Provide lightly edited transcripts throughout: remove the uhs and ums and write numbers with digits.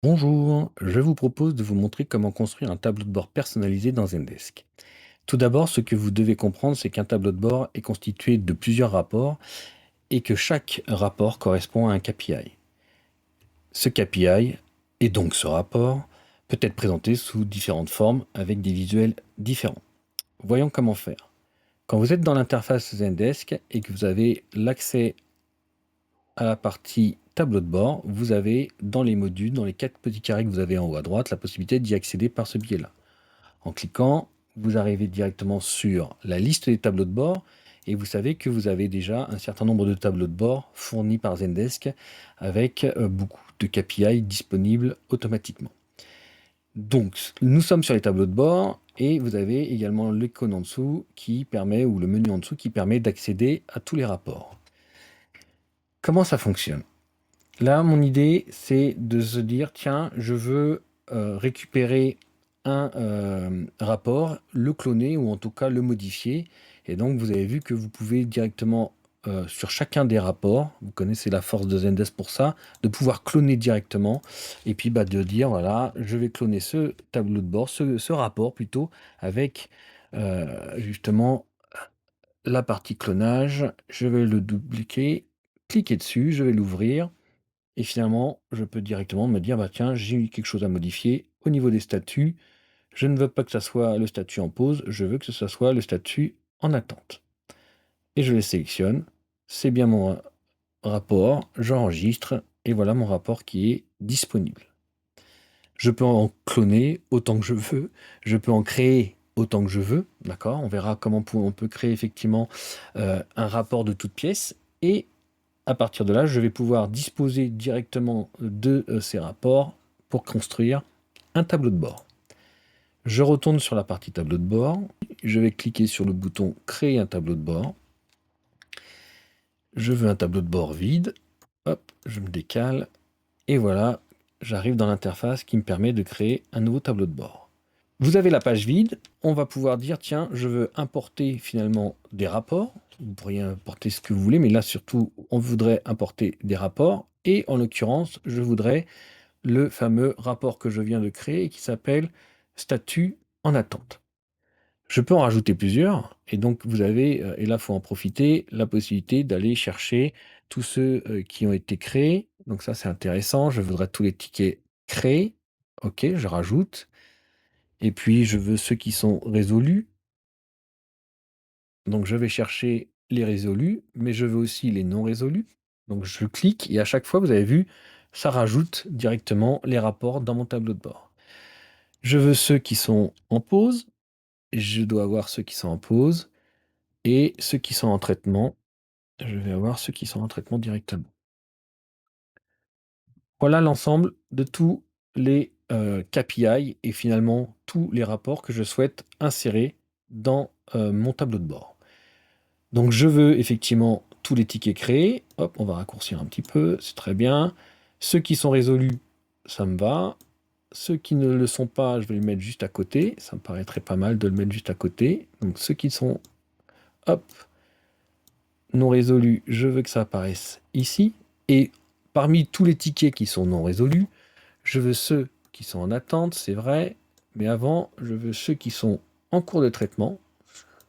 Bonjour, je vous propose de vous montrer comment construire un tableau de bord personnalisé dans Zendesk. Tout d'abord, ce que vous devez comprendre, c'est qu'un tableau de bord est constitué de plusieurs rapports et que chaque rapport correspond à un KPI. Ce KPI, et donc ce rapport, peut être présenté sous différentes formes avec des visuels différents. Voyons comment faire. Quand vous êtes dans l'interface Zendesk et que vous avez l'accès à la partie tableau de bord, vous avez dans les modules, dans les quatre petits carrés que vous avez en haut à droite, la possibilité d'y accéder par ce biais-là. En cliquant, vous arrivez directement sur la liste des tableaux de bord et vous savez que vous avez déjà un certain nombre de tableaux de bord fournis par Zendesk avec beaucoup de KPI disponibles automatiquement. Donc, nous sommes sur les tableaux de bord et vous avez également l'icône en dessous qui permet, ou le menu en dessous qui permet d'accéder à tous les rapports. Comment ça fonctionne? Là, mon idée, c'est de se dire, tiens, je veux récupérer un rapport, le cloner ou en tout cas le modifier. Et donc, vous avez vu que vous pouvez directement, sur chacun des rapports, vous connaissez la force de Zendesk pour ça, de pouvoir cloner directement. Et puis, bah, de dire, voilà, je vais cloner ce tableau de bord, ce rapport plutôt, avec justement la partie clonage. Je vais le dupliquer, cliquer dessus, je vais l'ouvrir. Et finalement, je peux directement me dire, bah tiens, j'ai eu quelque chose à modifier au niveau des statuts. Je ne veux pas que ça soit le statut en pause, je veux que ce soit le statut en attente. Et je les sélectionne. C'est bien mon rapport, j'enregistre, et voilà mon rapport qui est disponible. Je peux en cloner autant que je veux, je peux en créer autant que je veux, d'accord? On verra comment on peut créer effectivement un rapport de toutes pièces, et à partir de là, je vais pouvoir disposer directement de ces rapports pour construire un tableau de bord. Je retourne sur la partie tableau de bord. Je vais cliquer sur le bouton Créer un tableau de bord. Je veux un tableau de bord vide. Hop, je me décale. Et voilà, j'arrive dans l'interface qui me permet de créer un nouveau tableau de bord. Vous avez la page vide. On va pouvoir dire, tiens, je veux importer finalement des rapports. Vous pourriez importer ce que vous voulez, mais là surtout, on voudrait importer des rapports. Et en l'occurrence, je voudrais le fameux rapport que je viens de créer qui s'appelle statut en attente. Je peux en rajouter plusieurs, et donc vous avez, et là il faut en profiter, la possibilité d'aller chercher tous ceux qui ont été créés. Donc ça c'est intéressant, je voudrais tous les tickets créés. Ok, je rajoute. Et puis je veux ceux qui sont résolus. Donc je vais chercher les résolus, mais je veux aussi les non résolus. Donc je clique et à chaque fois, vous avez vu, ça rajoute directement les rapports dans mon tableau de bord. Je veux ceux qui sont en pause, je dois avoir ceux qui sont en pause, et ceux qui sont en traitement, je vais avoir ceux qui sont en traitement directement. Voilà l'ensemble de tous les KPI et finalement tous les rapports que je souhaite insérer dans mon tableau de bord. Donc je veux effectivement tous les tickets créés. Hop, on va raccourcir un petit peu, c'est très bien. Ceux qui sont résolus, ça me va. Ceux qui ne le sont pas, je vais le mettre juste à côté. Ça me paraîtrait pas mal de le mettre juste à côté. Donc ceux qui sont, hop, non résolus, je veux que ça apparaisse ici. Et parmi tous les tickets qui sont non résolus, je veux ceux qui sont en attente, c'est vrai. Mais avant, je veux ceux qui sont en cours de traitement.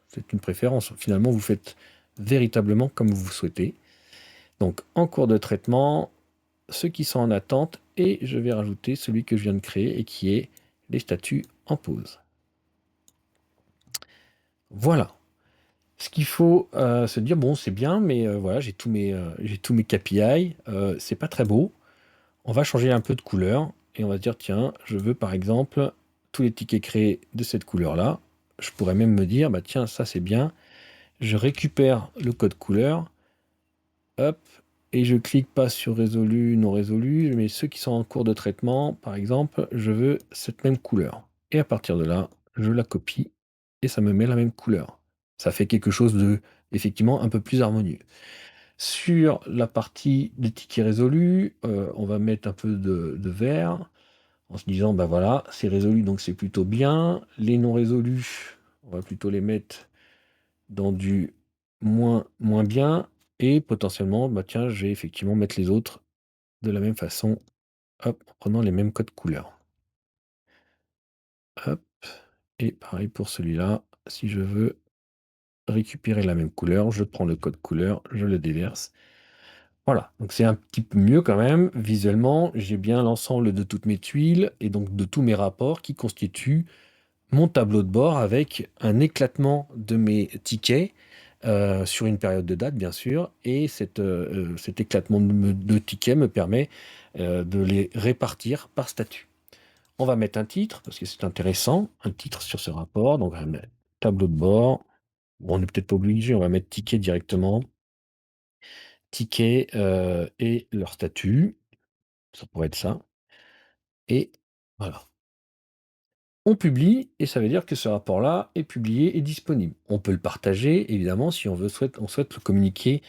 C'est une préférence. Finalement, vous faites véritablement comme vous souhaitez. Donc, en cours de traitement, ceux qui sont en attente, et je vais rajouter celui que je viens de créer et qui est les statuts en pause. Voilà. Ce qu'il faut se dire, bon, c'est bien, mais voilà, j'ai tous mes KPI, c'est pas très beau. On va changer un peu de couleur et on va se dire, tiens, je veux par exemple tous les tickets créés de cette couleur-là. Je pourrais même me dire, bah tiens, ça c'est bien. Je récupère le code couleur, hop, et je clique pas sur résolu, non résolu, mais ceux qui sont en cours de traitement, par exemple, je veux cette même couleur. Et à partir de là, je la copie et ça me met la même couleur. Ça fait quelque chose de, effectivement, un peu plus harmonieux. Sur la partie des tickets résolus, on va mettre un peu de vert en se disant, bah voilà, c'est résolu, donc c'est plutôt bien. Les non résolus, on va plutôt les mettre dans du moins bien et potentiellement, bah tiens, je vais effectivement mettre les autres de la même façon. hop, en prenant les mêmes codes couleurs. Hop, et pareil pour celui-là, si je veux récupérer la même couleur, je prends le code couleur, je le déverse. Voilà, donc c'est un petit peu mieux quand même. Visuellement, j'ai bien l'ensemble de toutes mes tuiles et donc de tous mes rapports qui constituent mon tableau de bord avec un éclatement de mes tickets sur une période de date, bien sûr. Et cet éclatement de tickets me permet de les répartir par statut. On va mettre un titre parce que c'est intéressant, un titre sur ce rapport. Donc, on va mettre tableau de bord. Bon, on n'est peut-être pas obligé, on va mettre ticket directement. Ticket et leur statut. Ça pourrait être ça. Et voilà. On publie et ça veut dire que ce rapport-là est publié et disponible. On peut le partager, évidemment, si on souhaite le communiquer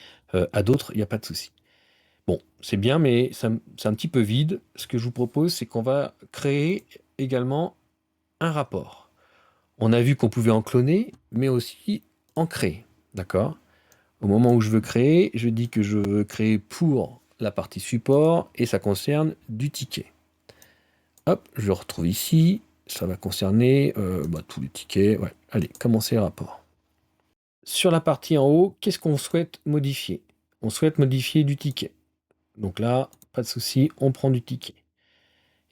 à d'autres, il n'y a pas de souci. Bon, c'est bien, mais c'est un petit peu vide. Ce que je vous propose, c'est qu'on va créer également un rapport. On a vu qu'on pouvait en cloner, mais aussi en créer. D'accord? Au moment où je veux créer, je dis que je veux créer pour la partie support et ça concerne du ticket. Hop, je le retrouve ici. Ça va concerner tous les tickets. Ouais. Allez, commencer rapport. Sur la partie en haut, qu'est-ce qu'on souhaite modifier? On souhaite modifier du ticket. Donc là, pas de souci, on prend du ticket.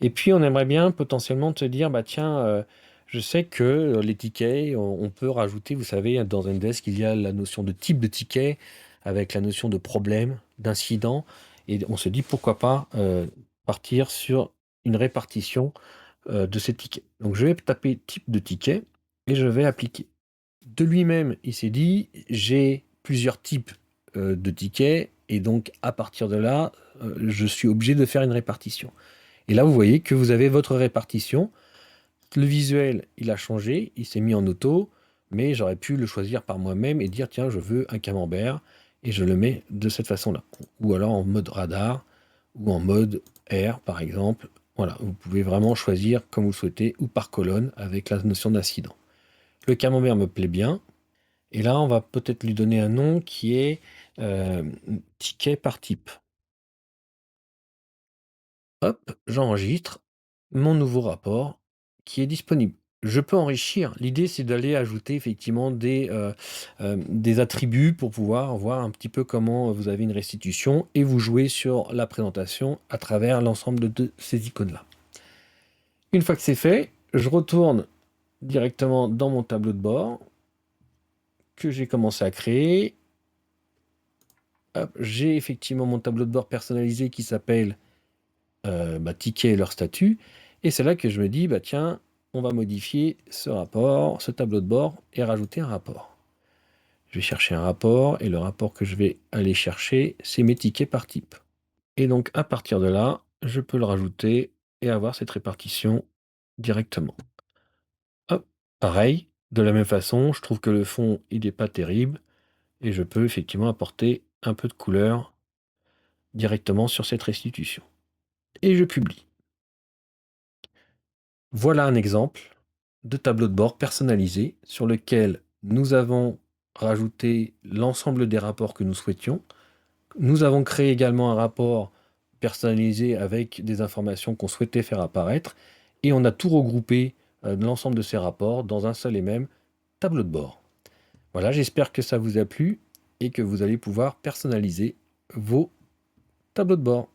Et puis on aimerait bien potentiellement te dire, bah tiens, je sais que les tickets, on peut rajouter, vous savez, dans Zendesk, il y a la notion de type de ticket avec la notion de problème, d'incident. Et on se dit pourquoi pas partir sur une répartition de ces tickets. Donc je vais taper type de ticket et je vais appliquer. De lui-même, il s'est dit, j'ai plusieurs types de tickets et donc à partir de là, je suis obligé de faire une répartition. Et là, vous voyez que vous avez votre répartition. Le visuel, il a changé, il s'est mis en auto, mais j'aurais pu le choisir par moi-même et dire, tiens, je veux un camembert, et je le mets de cette façon-là. Ou alors en mode radar, ou en mode air, par exemple. Voilà, vous pouvez vraiment choisir comme vous le souhaitez, ou par colonne, avec la notion d'incident. Le camembert me plaît bien, et là, on va peut-être lui donner un nom qui est euh, ticket par type. Hop, j'enregistre mon nouveau rapport qui est disponible. Je peux enrichir. L'idée, c'est d'aller ajouter effectivement des attributs pour pouvoir voir un petit peu comment vous avez une restitution et vous jouer sur la présentation à travers l'ensemble de ces icônes-là. Une fois que c'est fait, je retourne directement dans mon tableau de bord que j'ai commencé à créer. Hop, j'ai effectivement mon tableau de bord personnalisé qui s'appelle tickets et leur statut. Et c'est là que je me dis, bah tiens, on va modifier ce rapport, ce tableau de bord, et rajouter un rapport. Je vais chercher un rapport, et le rapport que je vais aller chercher, c'est mes tickets par type. Et donc, à partir de là, je peux le rajouter et avoir cette répartition directement. Hop, pareil, de la même façon, je trouve que le fond, il n'est pas terrible, et je peux effectivement apporter un peu de couleur directement sur cette restitution. Et je publie. Voilà un exemple de tableau de bord personnalisé sur lequel nous avons rajouté l'ensemble des rapports que nous souhaitions. Nous avons créé également un rapport personnalisé avec des informations qu'on souhaitait faire apparaître et on a tout regroupé l'ensemble de ces rapports dans un seul et même tableau de bord. Voilà, j'espère que ça vous a plu et que vous allez pouvoir personnaliser vos tableaux de bord.